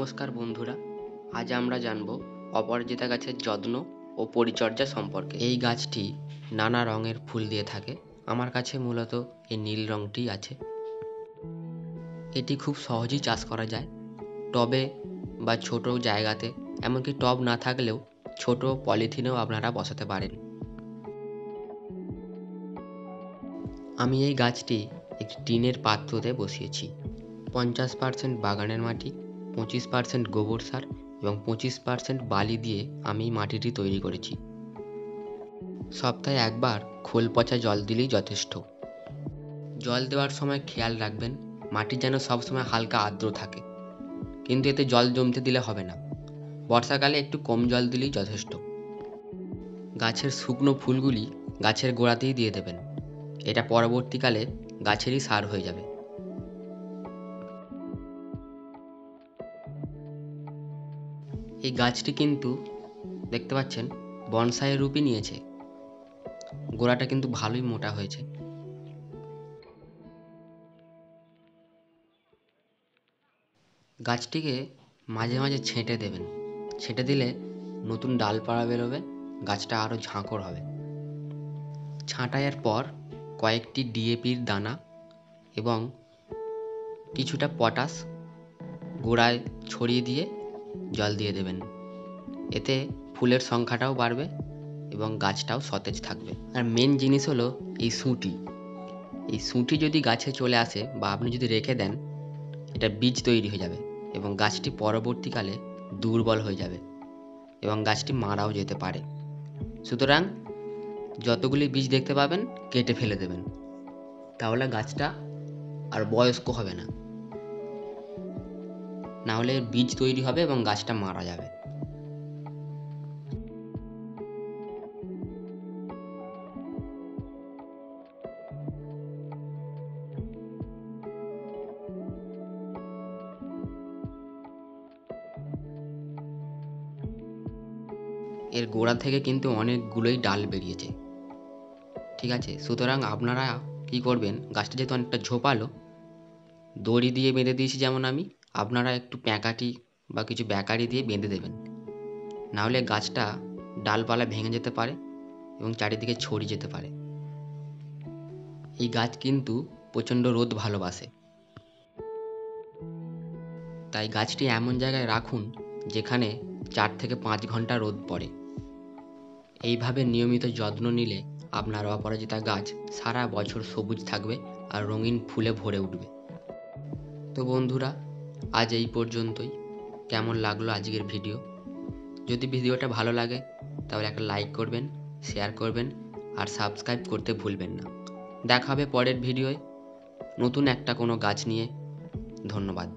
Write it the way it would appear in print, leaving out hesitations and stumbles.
নমস্কার বন্ধুরা, আজ আমরা জানব অপরাজিতা গাছের যত্ন ও পরিচর্যা সম্পর্কে। এই গাছটি নানা রঙের ফুল দিয়ে থাকে। আমার কাছে মূলত এই নীল রঙটি আছে। এটি খুব সহজেই চাষ করা যায়, টবে বা ছোট জায়গাতে। এমনকি টব না থাকলেও ছোট পলিথিনেও আপনারা বসাতে পারেন। আমি এই গাছটি একটি টিনের পাত্রতে বসিয়েছি। 50% বাগানের মাটি, 25% গোবর সার এবং 25% বালি দিয়ে আমি মাটিটি তৈরি করেছি। সপ্তাহে একবার খোল পচা জল দিলেই যথেষ্ট। জল দেওয়ার সময় খেয়াল রাখবেন মাটি যেন সবসময় হালকা আর্দ্র থাকে, কিন্তু এতে জল জমতে দিলে হবে না। বর্ষাকালে একটু কম জল দিলেই যথেষ্ট। গাছের শুকনো ফুলগুলি গাছের গোড়াতেই দিয়ে দেবেন। এটা পরবর্তীকালে গাছেরই সার হয়ে যাবে। এই গাছটি কিন্তু দেখতে পাচ্ছেন বনসাইয়ের রূপই নিয়েছে। গোড়াটা কিন্তু ভালোই মোটা হয়েছে। গাছটিকে মাঝে মাঝে ছেঁটে দেবেন। ছেঁটে দিলে নতুন ডালপালা বেরোবে, গাছটা আরও ঝাঁকড় হবে। ছাঁটাইয়ের পর কয়েকটি ডিএপির দানা এবং কিছুটা পটাশ গোড়ায় ছড়িয়ে দিয়ে জল দিয়ে দেবেন। এতে ফুলের সংখ্যাটাও বাড়বে এবং গাছটাও সতেজ থাকবে। আর মেন জিনিস হলো এই সুঁটি। এই সুঁটি যদি গাছে চলে আসে বা আপনি যদি রেখে দেন, এটা বীজ তৈরি হয়ে যাবে এবং গাছটি পরবর্তীকালে দুর্বল হয়ে যাবে এবং গাছটি মারাও যেতে পারে। সুতরাং যতগুলি বীজ দেখতে পাবেন কেটে ফেলে দেবেন, তাহলে গাছটা আর বয়স্ক হবে না। নাহলে বীজ তৈরি হবে এবং গাছটা মারা যাবে। এর গোড়া থেকে কিন্তু অনেকগুলোই ডাল বেরিয়েছে, ঠিক আছে? সুতরাং আপনারা কি করবেন, গাছটা যেহেতু অনেকটা ঝোপালো, দড়ি দিয়ে বেঁধে দিয়েছি যেমন আমি, আপনারা একটু প্যাঁকাটি বা কিছু ব্যাকারি দিয়ে বেঁধে দেবেন। নাহলে গাছটা ডালপালা ভেঙে যেতে পারে এবং চারিদিকে ছড়িয়ে যেতে পারে। এই গাছ কিন্তু প্রচণ্ড রোদ ভালোবাসে, তাই গাছটি এমন জায়গায় রাখুন যেখানে 4 থেকে 5 ঘন্টা রোদ পড়ে। এইভাবে নিয়মিত যত্ন নিলে আপনার অপরাজিতা গাছ সারা বছর সবুজ থাকবে আর রঙিন ফুলে ভরে উঠবে। তো বন্ধুরা, আজ এই পর্যন্তই। কেমন লাগলো আজকের ভিডিও? যদি ভিডিওটা ভালো লাগে তাহলে একটা লাইক করবেন, শেয়ার করবেন আর সাবস্ক্রাইব করতে ভুলবেন না। দেখা হবে পরের ভিডিওয় নতুন একটা কোনো গাছ নিয়ে। ধন্যবাদ।